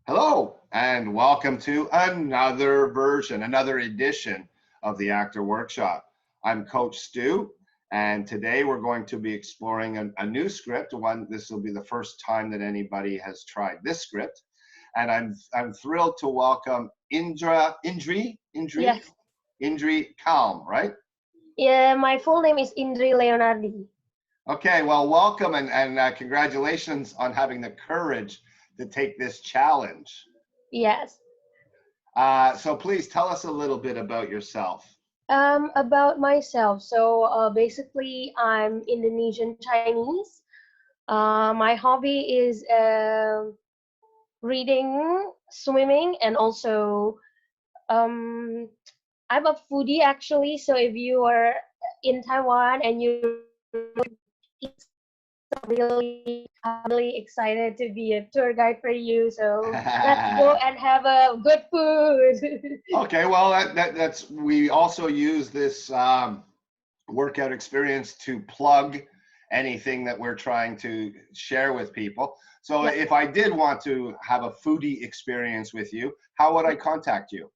Hello, and welcome to another edition of the Actor Workshop. I'm Coach Stu, and today we're going to be exploring a new script. This will be the first time that anybody has tried this script, and I'm thrilled to welcome Indri Yes. Calm, right? Yeah, my full name is Indri Leonardi. Okay, well, welcome and congratulations on having the courage to take this challenge. Yes. So please tell us a little bit about yourself. About myself. Basically, I'm Indonesian Chinese. My hobby is reading, swimming, and also um, I'm a foodie actually. So if you are in Taiwan and you eat really, I'm really excited to be a tour guide for you. So let's go and have a good food. Okay, well, we also use this workout experience to plug anything that we're trying to share with people. So Yeah. if I did want to have a foodie experience with you, how would I contact you?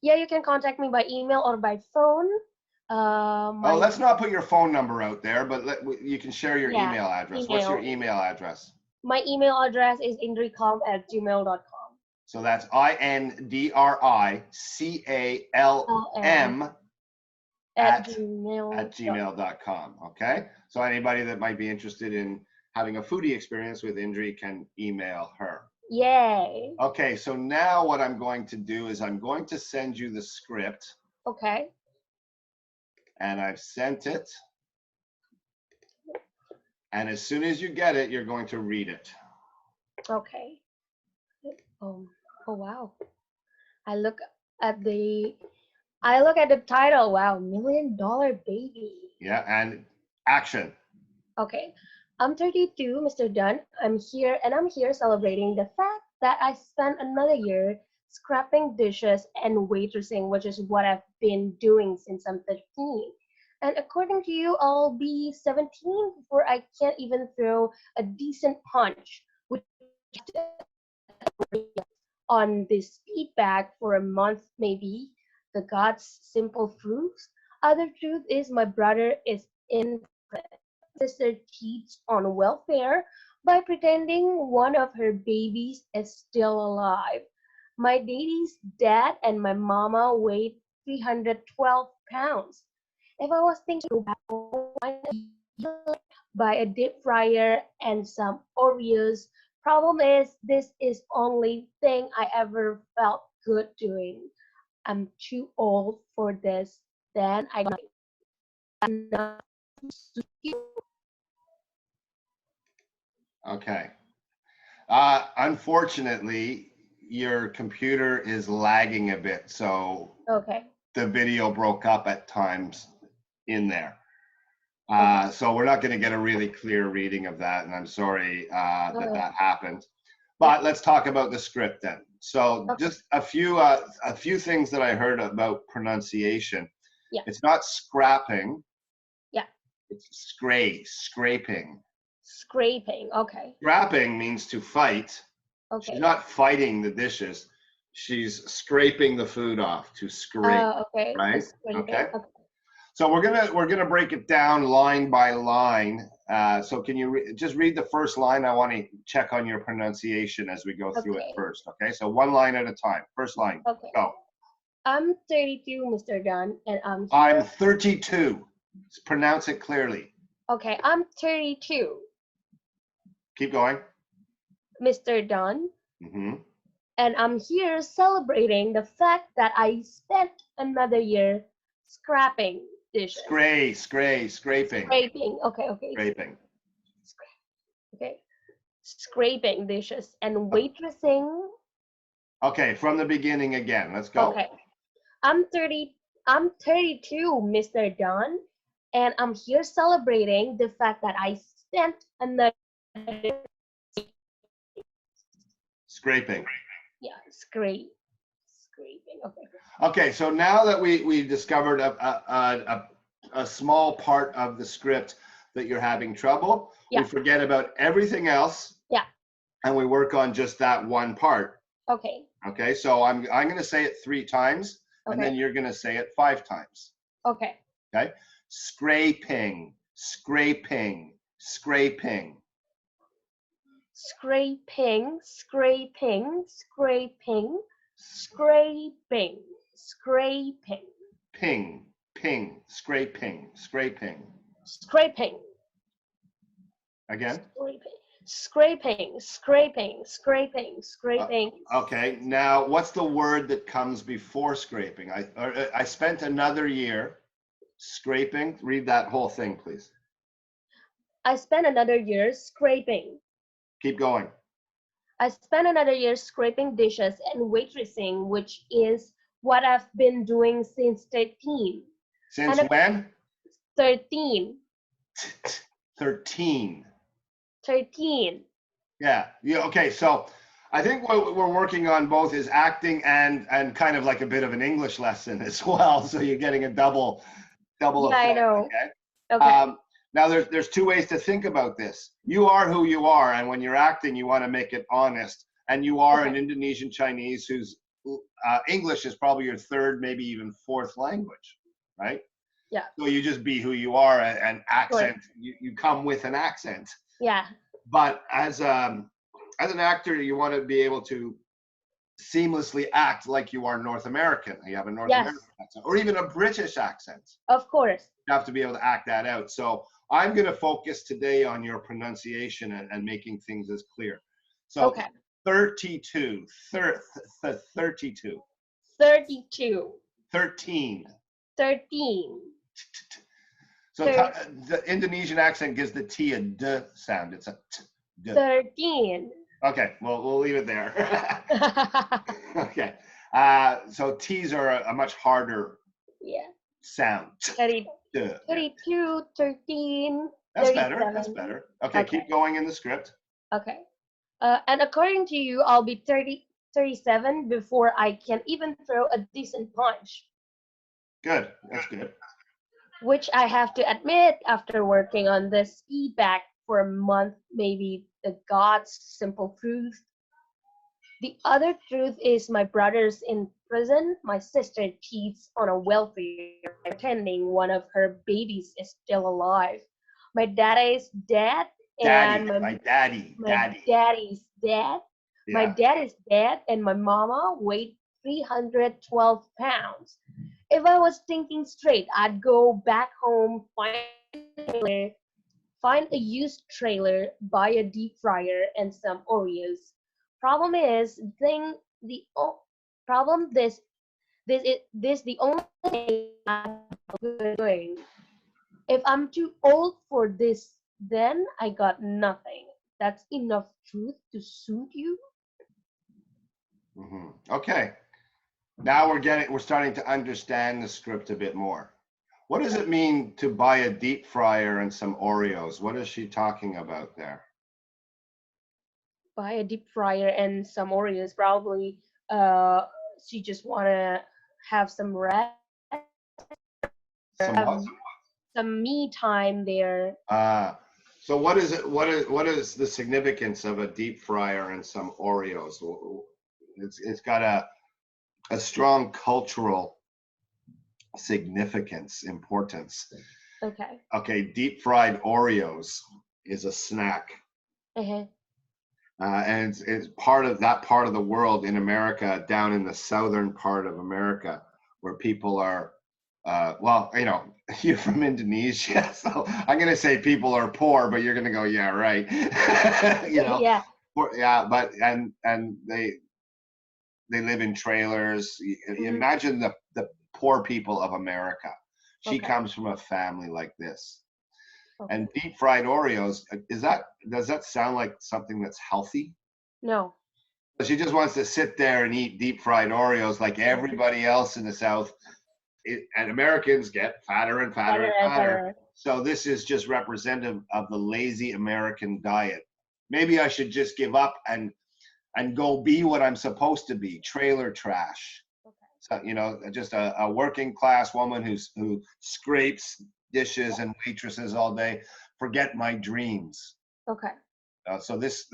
Yeah, you can contact me by email or by phone. Oh, My let's not put your phone number out there, but you can share your yeah, email address. What's your email. email address? My email address is indricalm@gmail.com. So that's INDRICALM At at gmail. gmail.com. Okay, so anybody that might be interested in having a foodie experience with Indri can email her. Yay. Okay, so now what I'm going to do is I'm going to send you the script, Okay. and I've sent it, and as soon as you get it, you're going to read it. Okay. Um. Oh wow. I look at the. I look at the title. Wow, $1 million baby. Yeah, and action. Okay. I'm 32, Mr. Dunn. I'm here celebrating the fact that I spent another year scrapping dishes and waitressing, which is what I've been doing since I'm 13. And according to you, I'll be 17 before I can't even throw a decent punch, which on this feedback for a month maybe. The God's simple truth. Other truth is my brother is in sister cheats on welfare by pretending one of her babies is still alive. My daddy's dad and my mama weighed 312 pounds. If I was thinking about buy a deep fryer and some Oreos, problem is this is only thing I ever felt good doing. I'm too old for this. Then I got Okay. Unfortunately, your computer is lagging a bit, so okay. the video broke up at times in there. Okay. So we're not going to get a really clear reading of that, and I'm sorry that happened. Yeah. But let's talk about the script then. So Okay. just a few things that I heard about pronunciation. Yeah. It's not scrapping. Yeah. It's scraping. Scraping. Okay. Scrapping means to fight. She's Okay. not fighting the dishes. She's scraping the food off, to scrape, Okay. right? Scraping. Okay. Okay. So we're gonna break it down line by line. So can you just read the first line? I want to check on your pronunciation as we go through it Okay. first. Okay. So one line at a time. First line. Okay. Go. I'm 32, Mr. Dunn, and I'm I'm here. 32. Pronounce it clearly. Okay. I'm 32, Keep going. Mr. Dunn, Mm-hmm. and I'm here celebrating the fact that I spent another year scrapping dishes. Scraping. Scraping. Okay. Okay. Scraping. Okay. Scraping dishes and waitressing. Okay, from the beginning again. Let's go. Okay. I'm 30. I'm 32, Mr. Don, and I'm here celebrating the fact that I spent another Scraping. yeah scraping. Okay. Okay, so now that we discovered a small part of the script that you're having trouble, Yeah. we forget about everything else. Yeah. And we work on just that one part. Okay. Okay, so I'm going to say it 3 times, and then Okay. you're going to say it 5 times. Okay. Okay, scraping, scraping, scraping. Scraping, scraping, scraping, scraping, scraping, Ping, ping, scraping, scraping. scraping, Again. scraping, scraping, scraping, scraping, Uh, scraping. okay, now what's the word that comes before scraping? I spent another year scraping. Read that whole thing, please. I spent another year scraping. Keep going. I spent another year scraping dishes and waitressing, which is what I've been doing since 13. Since And a when? 13, 13. 13. Yeah. Yeah. Okay. So I think what we're working on both is acting and kind of like a bit of an English lesson as well. So you're getting a double Yeah, I effect. know. Okay. Okay. Now there's 2 ways to think about this. You are who you are, and when you're acting, you want to make it honest. And you are an Okay. Indonesian Chinese whose English is probably your third, maybe even fourth language, right? Yeah. So you just be who you are, and Good. accent. You come with an accent. Yeah. But as an actor, you want to be able to seamlessly act like you are North American. You have a North Yes. American accent, or even a British accent. Of course. You have to be able to act that out. So I'm going to focus today on your pronunciation and making things as clear. So Okay. 32, 32, 32, 13. 13, So the Indonesian accent gives the T a D sound. It's a T, D. 13. Okay, well, we'll leave it there. Okay. So T's are a much harder Yeah. sound. 30, Duh, yeah. 32, 13, That's better. That's 37. better. Okay, Okay. keep going in the script. Okay. And according to you, I'll be 30, 37 before I can even throw a decent punch, Good. That's good. which I have to admit after working on this feedback for a month, maybe the God's simple truth. The other truth is my brother's in prison, my sister cheats on a welfare, pretending one of her babies is still alive. My dad is dead, and Daddy, my daddy, my daddy. daddy's dead. My Yeah. dad is dead, and my mama weighed 312 pounds. If I was thinking straight, I'd go back home, find a used trailer, buy a deep fryer and some Oreos. Problem is, problem this the only thing I'm doing. If I'm too old for this, then I got nothing. That's enough truth to suit you. Okay. Now we're starting to understand the script a bit more. What does it mean to buy a deep fryer and some Oreos? What is she talking about there? Buy a deep fryer and some Oreos. Probably, uh, she just wanna have some rest, Some what? have some me time there. So what is it? What is the significance of a deep fryer and some Oreos? It's got a strong cultural significance, importance. Okay. Okay, deep fried Oreos is a snack. Uh-huh. And it's part of that part of the world in America, down in the southern part of America, where people are, well, you're from Indonesia, so I'm going to say people are poor, but you're going to go, yeah, right. Yeah. Yeah, but and they live in trailers. Hmm. Imagine the poor people of America. She Okay. comes from a family like this. Okay. And deep fried Oreos, does that sound like something that's healthy? No. She just wants to sit there and eat deep fried Oreos like everybody else in the South. And Americans get fatter and fatter Better and and fatter. better. So this is just representative of the lazy American diet. Maybe I should just give up and go be what I'm supposed to be, trailer trash. Okay. So, just a working class woman who scrapes dishes and waitresses all day. Forget my dreams. Okay. So this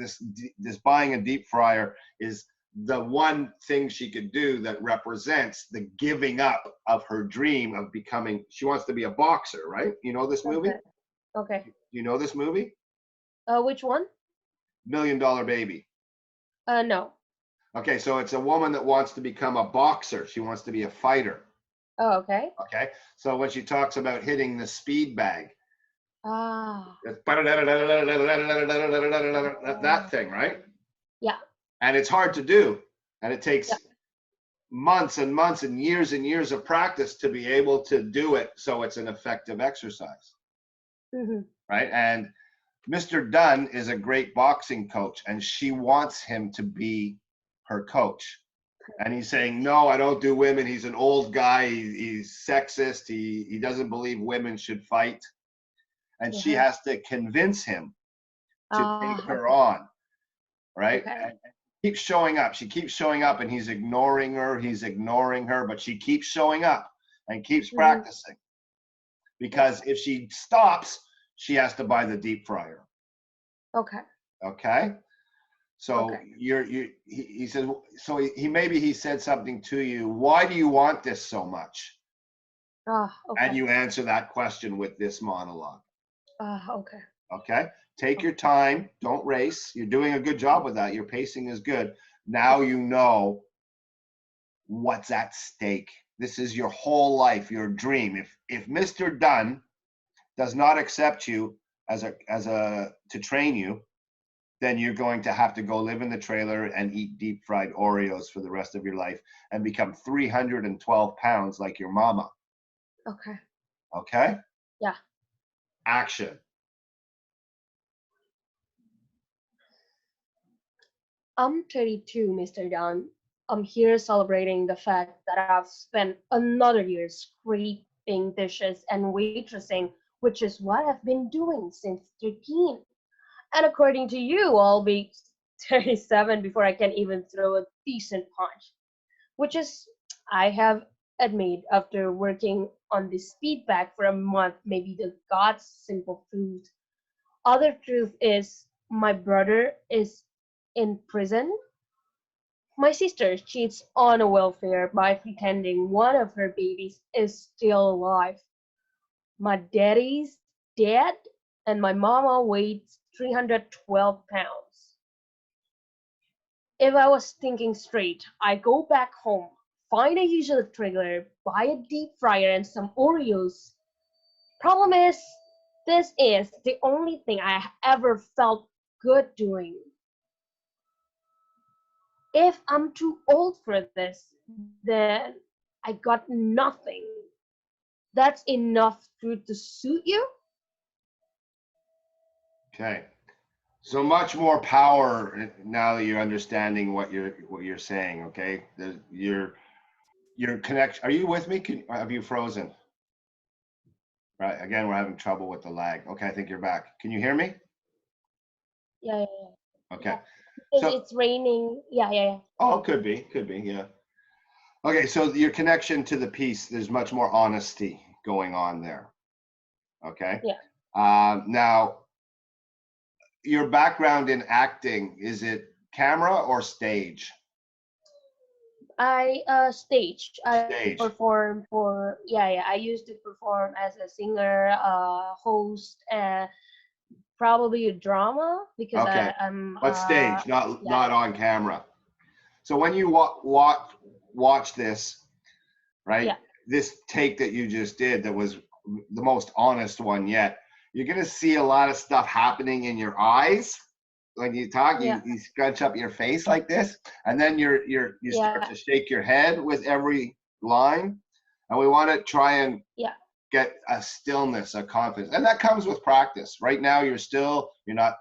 buying a deep fryer is the one thing she could do that represents the giving up of her dream of becoming, she wants to be a boxer, right? You know this movie? Okay. Okay. You know this movie? Which one? Million Dollar Baby. No. Okay, so it's a woman that wants to become a boxer. She wants to be a fighter. Oh, okay. Okay, so when she talks about hitting the speed bag, Ah. that thing, right? Yeah. And it's hard to do. And it Yeah. takes months and months and years of practice to be able to do it so it's an effective exercise, Mm-hmm. right? And Mr. Dunn is a great boxing coach, and she wants him to be her coach. And he's saying, no, I don't do women. He's an old guy. He's sexist. He doesn't believe women should fight. And she Uh-huh. has to convince him to take Ah. her Okay. on, right? Okay. And keeps showing up. She keeps showing up, and he's ignoring her. He's ignoring her, but she keeps showing up and keeps Mm-hmm. practicing. Yeah. Because if she stops, she has to buy the deep fryer. Okay. Okay. So Okay. he says, so he maybe he said something to you. Why do you want this so much? Ah. And Okay. you answer that question with this monologue. Ah. Okay. Okay. Take your Okay. time. Don't race. You're doing a good job with that. Your pacing is good. Now you know what's at stake. This is your whole life, your dream. If Mr. Dunn does not accept you as a to train you, then you're going to have to go live in the trailer and eat deep fried Oreos for the rest of your life and become 312 pounds like your mama. Okay. Okay? Yeah. Action. I'm 32, Mr. Dunn. I'm here celebrating the fact that I've spent another year scraping dishes and waitressing, which is what I've been doing since 13. And according to you, I'll be 37 before I can even throw a decent punch, which is, I have admit, after working on this feedback for a month, maybe the God's simple truth. Other truth is my brother is in prison. My sister cheats on a welfare by pretending one of her babies is still alive. My daddy's dead, and my mama weighs 312 pounds. If I was thinking straight, I go back home, find a usual trailer, buy a deep fryer and some Oreos. Problem is, this is the only thing I ever felt good doing. If I'm too old for this, then I got nothing. That's enough truth to suit you? Okay. So much more power now that you're understanding what you're saying. Okay. Your connection. Are you with me? Have you frozen? Right. Again, we're having trouble with the lag. Okay. I think you're back. Can you hear me? Yeah, yeah, yeah. Okay. Yeah. Because So, it's raining. Yeah, yeah, yeah. oh, could be. Yeah. Okay. So your connection to the piece, there's much more honesty going on there. Okay. Yeah. Now, your background in acting, is it camera or stage? I stage. I Stage. perform for, yeah, yeah. I used to perform as a singer, host, probably a drama because Okay. I'm But stage, yeah, not on camera. So when you watch this, right? yeah, This take that you just did that was the most honest one yet. You're gonna see a lot of stuff happening in your eyes when you talk. yeah, You scrunch up your face like this, and then you yeah, start to shake your head with every line. And we want to try and yeah, get a stillness, a confidence, and that comes with practice. Right now, you're not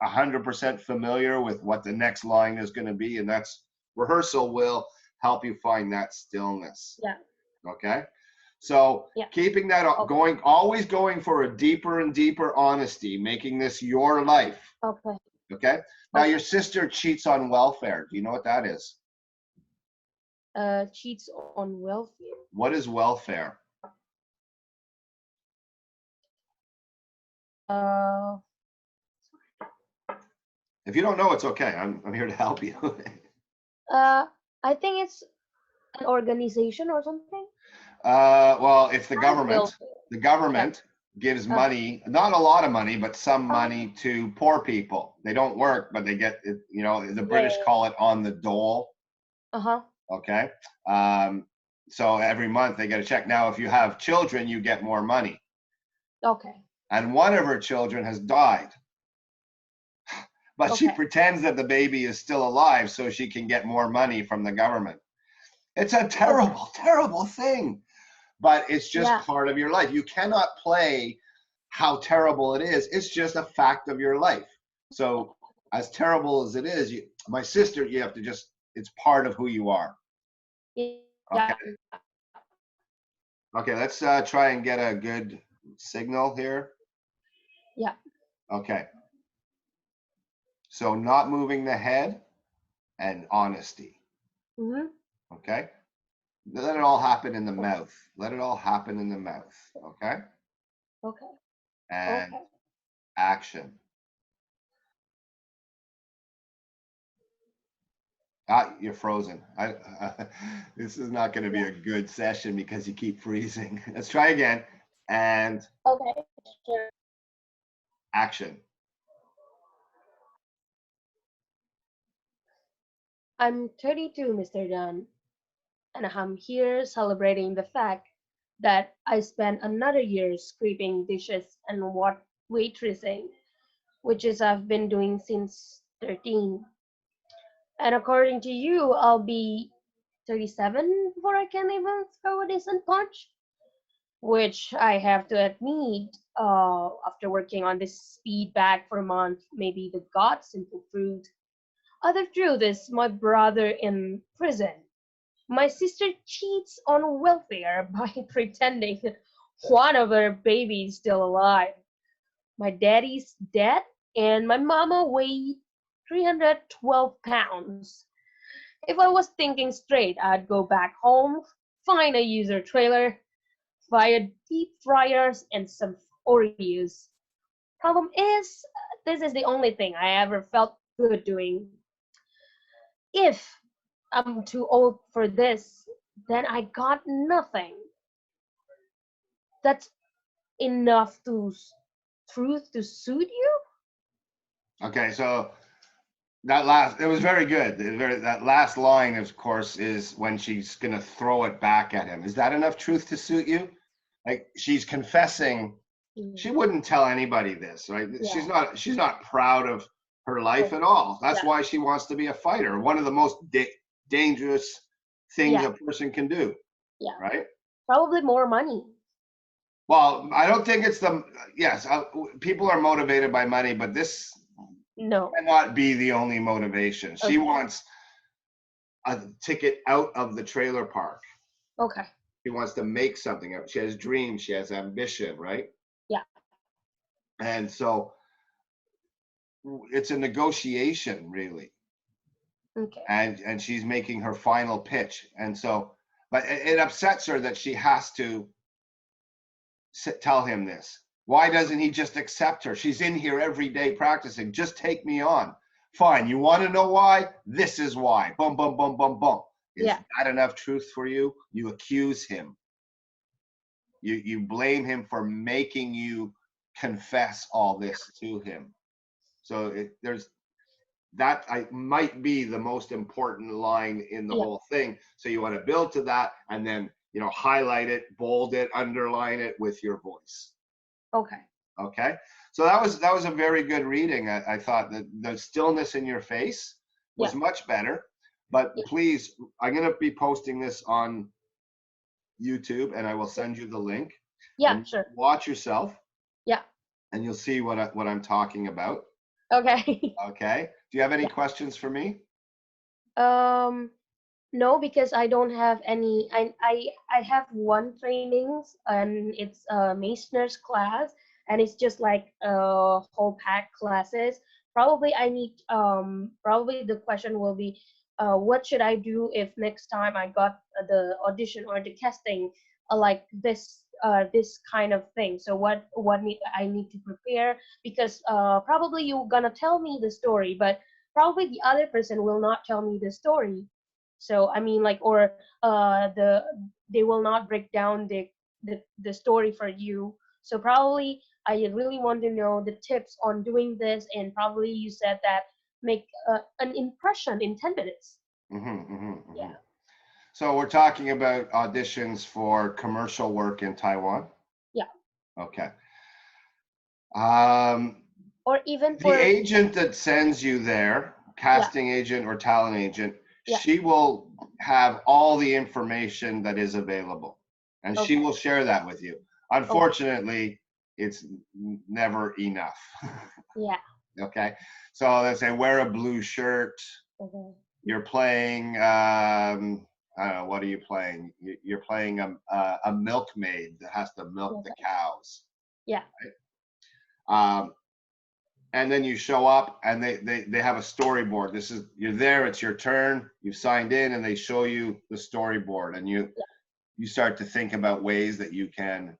100% familiar with what the next line is going to be, and that's rehearsal will help you find that stillness. yeah, Okay. So yeah. keeping that Okay, going, always going for a deeper and deeper honesty, making this your life. okay, Okay. Now your okay. sister cheats on welfare. Do you know what that is? Cheats on welfare. What is welfare? Uh, If you don't know, it's okay. I'm here to help you. Uh, I think it's an organization or something. Well, it's Child welfare. the Yeah. government gives Uh, money, not a lot of money, but some uh, money to poor people. They don't work, but they get it, the yeah. British call it on the dole. Uh-huh. Okay. Um, so every month they get a check. Now, if you have children, you get more money. Okay. And one of her children has died, but she Okay. pretends that the baby is still alive so she can get more money from the government. It's a Okay. terrible, terrible thing, but it's just Yeah. part of your life. You cannot play how terrible it is. It's just a fact of your life. So, as terrible as it is, my sister, you have to just, it's part of who you are. Yeah. Okay. Okay, let's try and get a good signal here. Yeah. Okay. So, not moving the head and honesty. Mm-hmm. Okay. Let it all happen in the mouth. Let it all happen in the mouth. Okay. Okay. And Okay. action. Ah, you're frozen. This is not going to be Yeah. a good session because you keep freezing. Let's try again. And Okay. Sure. action. I'm 32, Mr. Dunn, and I'm here celebrating the fact that I spent another year scraping dishes and what waitressing, which is I've been doing since 13. And according to you, I'll be 37 before I can even throw a decent punch, which I have to admit, after working on this speed bag for a month, maybe the god simple truth. Other truth is my brother in prison. My sister cheats on welfare by pretending one of her babies is still alive. My daddy's dead, and my mama weighed 312 pounds. If I was thinking straight, I'd go back home, find a user trailer, buy deep fryers, and some Oreos. Problem is, this is the only thing I ever felt good doing. If I'm too old for this, then I got nothing. That's enough to truth to suit you? Okay, so that last, it was very good. That last line, of course, is when she's going to throw it back at him. Is that enough truth to suit you? Like she's confessing, she Mm, wouldn't tell anybody this, right? yeah. She's not proud of her life Oh, at all. That's yeah. why she wants to be a fighter. One of the most dangerous things Yeah. a person can do, Yeah. right? Probably more money. Well, I don't think it's the, yes, people are motivated by money, but this No. cannot be the only motivation. She Okay. wants a ticket out of the trailer park. Okay. She wants to make something up. She has dreams, she has ambition, right? Yeah. And so it's a negotiation, really. Okay. And she's making her final pitch. And so, but it upsets her that she has to tell him this. Why doesn't he just accept her? She's in here every day practicing. Just take me on. Fine. You want to know why? This is why. Boom, boom, boom, boom, boom. Is Yeah. that enough truth for you? You accuse him. You blame him for making you confess all this to him. So there's that I might be the most important line in the Yeah. whole thing. So you want to build to that and then highlight it, bold it, underline it with your voice. Okay. Okay. So that was a very good reading. I thought that the stillness in your face was Yeah. much better. But Yeah. please, I'm gonna be posting this on YouTube and I will Yeah. send you the link Yeah. and Sure. watch yourself Yeah. and you'll see what I'm talking about. Okay. Okay. Do you have any Yeah. questions for me? Um. No, because I don't have any. I have one trainings, and it's a Masoners class, and it's just like whole pack classes. Probably I need. Probably the question will be, what should I do if next time I got the audition or the casting, like this kind of thing. So I need to prepare, because probably you're gonna tell me the story, but probably the other person will not tell me the story. So I mean, like, or they will not break down the story for you. So probably I really want to know the tips on doing this, and probably you said that make an impression in 10 minutes. Mm-hmm. Yeah, So we're talking about auditions for commercial work in Taiwan. yeah, Okay. Um, or even the for agent that sends you there, yeah, casting agent or talent agent, yeah, she will have all the information that is available, and she okay, will share that with you. okay, Unfortunately, it's never enough. yeah, Okay. So they say wear a blue shirt. okay, You're playing, I don't know, what are you playing? You're playing a milkmaid that has to milk the okay, cows. yeah, Um, and then you show up and they have a storyboard. This is, you're there, it's your turn, you've signed in, and they show you the storyboard, and yeah, you start to think about ways that you can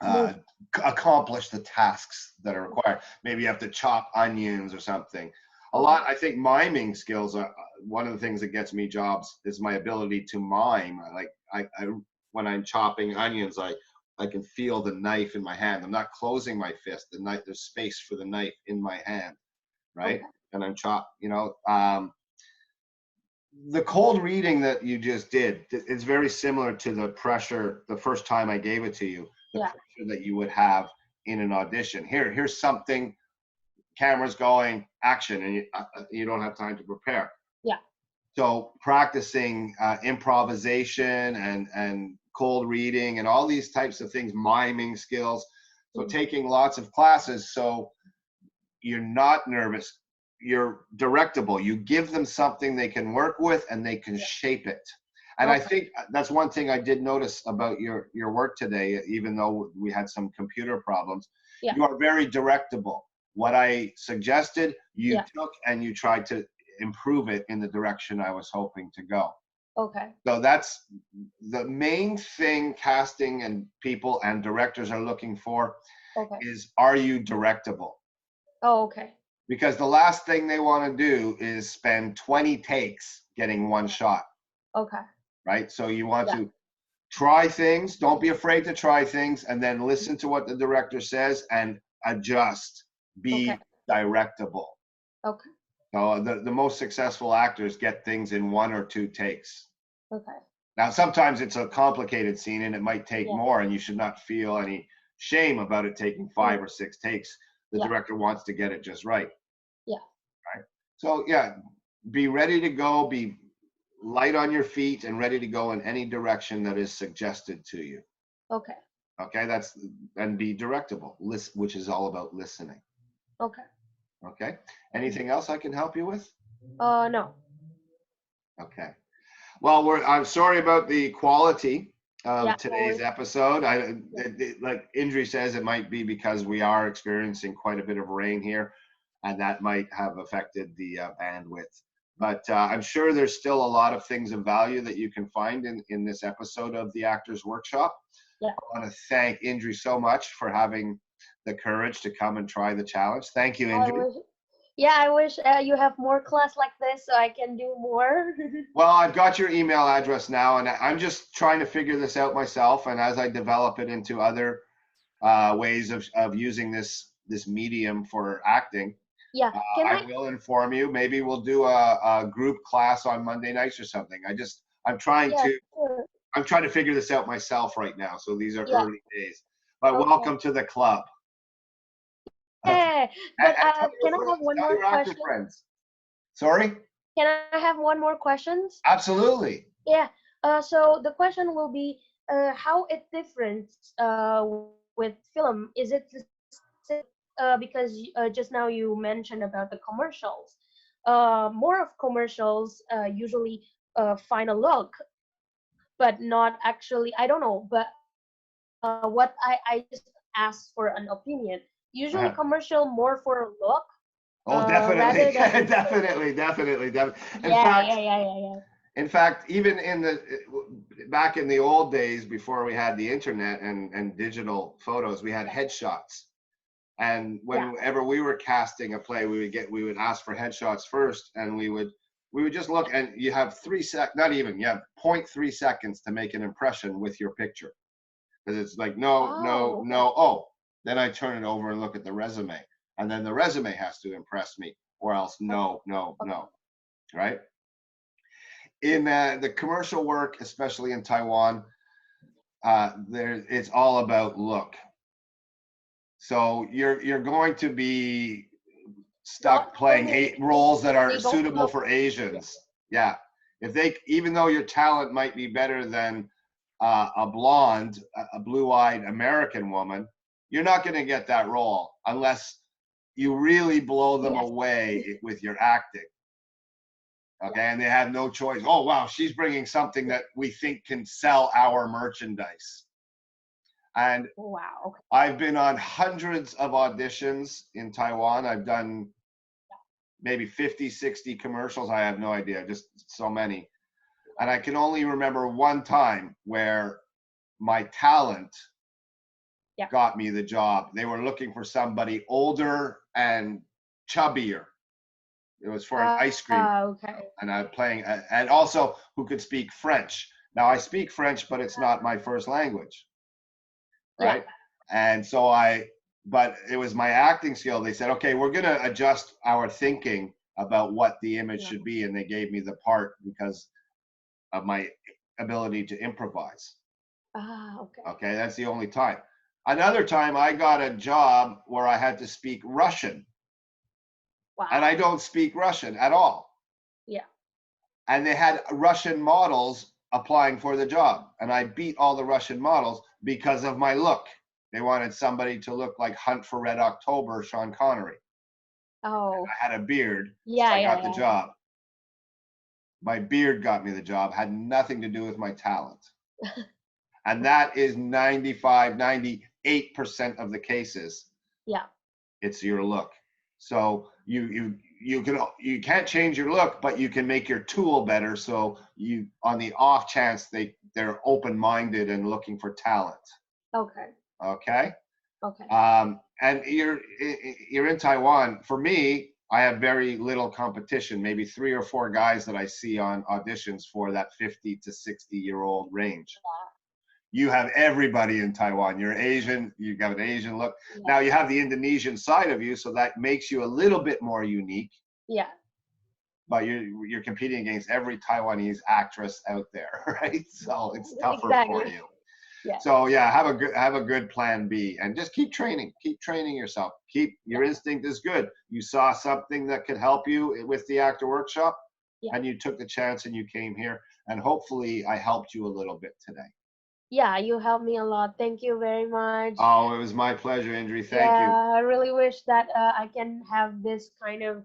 uh, move, accomplish the tasks that are required. Maybe you have to chop onions or something. A okay, lot, I think miming skills are one of the things that gets me jobs is my ability to mime. Like I when I'm chopping onions, I can feel the knife in my hand. I'm not closing my fist. The knife, there's space for the knife in my hand, right? okay, And I'm the cold reading that you just did, it's very similar to the pressure the first time I gave it to you, the yeah, pressure that you would have in an audition. Here's something, cameras going, action, and you don't have time to prepare. yeah, So practicing improvisation and cold reading and all these types of things, miming skills. So mm, taking lots of classes so you're not nervous, you're directable, you give them something they can work with and they can yeah, shape it. And I okay, think that's one thing I did notice about your work today, even though we had some computer problems. yeah, You are very directable. What I suggested, you yeah, took and you tried to improve it in the direction I was hoping to go. okay, So that's the main thing casting and people and directors are looking for, okay, is are you directable? oh, okay, Because the last thing they want to do is spend 20 takes getting one shot, okay, right? So you want yeah, to try things, don't be afraid to try things, and then listen to what the director says and adjust, okay, be directable. okay, So the most successful actors get things in 1 or 2 takes. okay, Now, sometimes it's a complicated scene and it might take yeah, more, and you should not feel any shame about it taking mm, 5 or 6 takes. The yeah, director wants to get it just right. yeah, Right? So yeah, be ready to go, be light on your feet and ready to go in any direction that is suggested to you. okay, Okay, that's, and be directable, which is all about listening. okay, Okay, mm, anything else I can help you with? no, Okay, well, I'm sorry about the quality yeah, of no today's worries, episode. yeah, Like Indri says, it might be because we are experiencing quite a bit of rain here, and that might have affected the bandwidth. But I'm sure there's still a lot of things of value that you can find in this episode of the Actors Workshop. yeah. I want to thank Indri so much for having the courage to come and try the challenge. Thank you, I Indri. wish, yeah, I wish you have more class like this so I can do more. Well, I've got your email address now, and I'm just trying to figure this out myself. And as I develop it into other ways of using this medium for acting, Yeah, can I I? will inform you. Maybe we'll do a group class on Monday nights or something. I'm trying Yeah, to sure. I'm trying to figure this out myself right now. So these are Yeah, early days. But okay. welcome to the club. Okay. Yeah, And but tell your can I have friends, one tell more your actor question? friends. Sorry? Can I have one more questions? Absolutely. Yeah. So the question will be, how it difference with film? Is it the same? Because just now you mentioned about the commercials. More of commercials usually find a look, but not actually. I don't know, but what I just asked for an opinion. Usually Uh-huh. commercial more for a look, Oh, definitely. rather than Definitely. In yeah, fact, yeah, yeah, yeah, yeah, even in the back in the old days before we had the internet and digital photos, we had headshots. And yeah, whenever we were casting a play, we would ask for headshots first, and we would we would just look, and you have not even, you have 0.3 seconds to make an impression with your picture. Because it's like, no, no, Oh, no, oh. Then I turn it over and look at the resume. And then the resume has to impress me, or else no, no, okay. no, right? In the commercial work, especially in Taiwan, it's all about look. So you're going to be stuck Not playing only roles that are able to suitable look. for Asians. Yeah, if they, even though your talent might be better than a blonde, a blue-eyed American woman, you're not going to get that role unless you really blow them Yes. away with your acting. Okay, and they have no choice. Oh wow, she's bringing something that we think can sell our merchandise. And Wow. Okay. I've been on hundreds of auditions in Taiwan. I've done maybe 50, 60 commercials. I have no idea, just so many. And I can only remember one time where my talent Yeah. got me the job. They were looking for somebody older and chubbier. It was for an ice cream, Okay. and I'm playing, and also who could speak French. Now I speak French, but it's not my first language, Yeah. right? And so but it was my acting skill. They said, okay, we're going to adjust our thinking about what the image Yeah. should be, and they gave me the part because of my ability to improvise. Okay. Okay, that's the only time. Another time I got a job where I had to speak Russian, and I Wow. don't speak Russian at all. Yeah. And they had Russian models applying for the job, and I beat all the Russian models because of my look. They wanted somebody to look like Hunt for Red October, Sean Connery. Oh. I had a beard, so Yeah. I got the Yeah. job. My beard got me the job, had nothing to do with my talent. And that is 95, 98% of the cases. Yeah. It's your look. So you can't change your look, but you can make your tool better. So you, on the off chance they're open-minded and looking for talent. Okay. Okay. Okay. And you're in Taiwan. For me, I have very little competition. Maybe 3 or 4 guys that I see on auditions for that 50 to 60-year-old range. You have everybody in Taiwan. You're Asian, you got an Asian look. Yeah. Now you have the Indonesian side of you, so that makes you a little bit more unique. Yeah. But you're competing against every Taiwanese actress out there, right? So it's tougher Exactly. for you. Yeah. So yeah, have a good plan B, and just keep training yourself. Keep your instinct is good. You saw something that could help you with the actor workshop, and you took the chance and you came here, and hopefully I helped you a little bit today. Yeah, you helped me a lot. Thank you very much. Oh, it was my pleasure, Indri. Thank you. Yeah, I really wish that I can have this kind of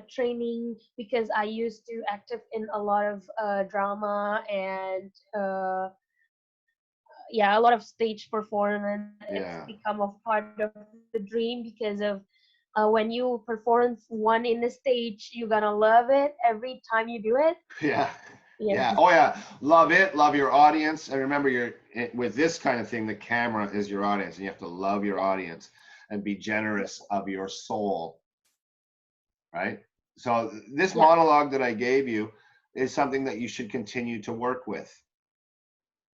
training because I used to active in a lot of drama and yeah, a lot of stage performance. It's Yeah. become a part of the dream because of when you perform one in the stage, you're gonna love it every time you do it. Yeah. Yeah. Yeah. Oh yeah. Love it. Love your audience. And remember, with this kind of thing, the camera is your audience, and you have to love your audience and be generous of your soul. Right. So this Yeah. monologue that I gave you is something that you should continue to work with.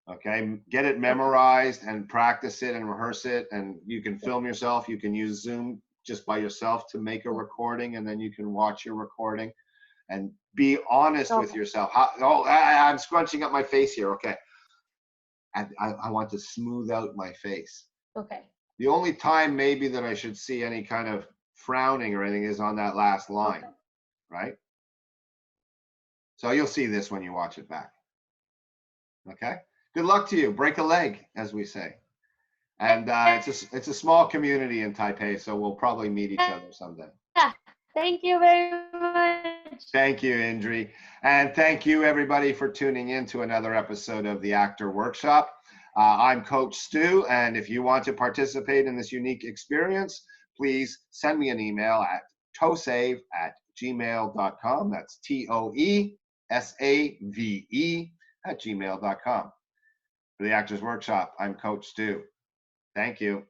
Okay. Get it Okay. memorized and practice it and rehearse it. And you can film yourself. You can use Zoom just by yourself to make a recording, and then you can watch your recording. And be honest with Okay. yourself. I'm scrunching up my face here. Okay. I want to smooth out my face. Okay. The only time maybe that I should see any kind of frowning or anything is on that last line, Okay. right? So you'll see this when you watch it back. Okay. Good luck to you. Break a leg, as we say. And it's a small community in Taipei, so we'll probably meet each other someday. Yeah. Thank you very much. Thank you, Indri. And thank you, everybody, for tuning in to another episode of the Actor Workshop. I'm Coach Stu, and if you want to participate in this unique experience, please send me an email at toesave@gmail.com. That's TOESAVE@gmail.com. For the Actors Workshop, I'm Coach Stu. Thank you.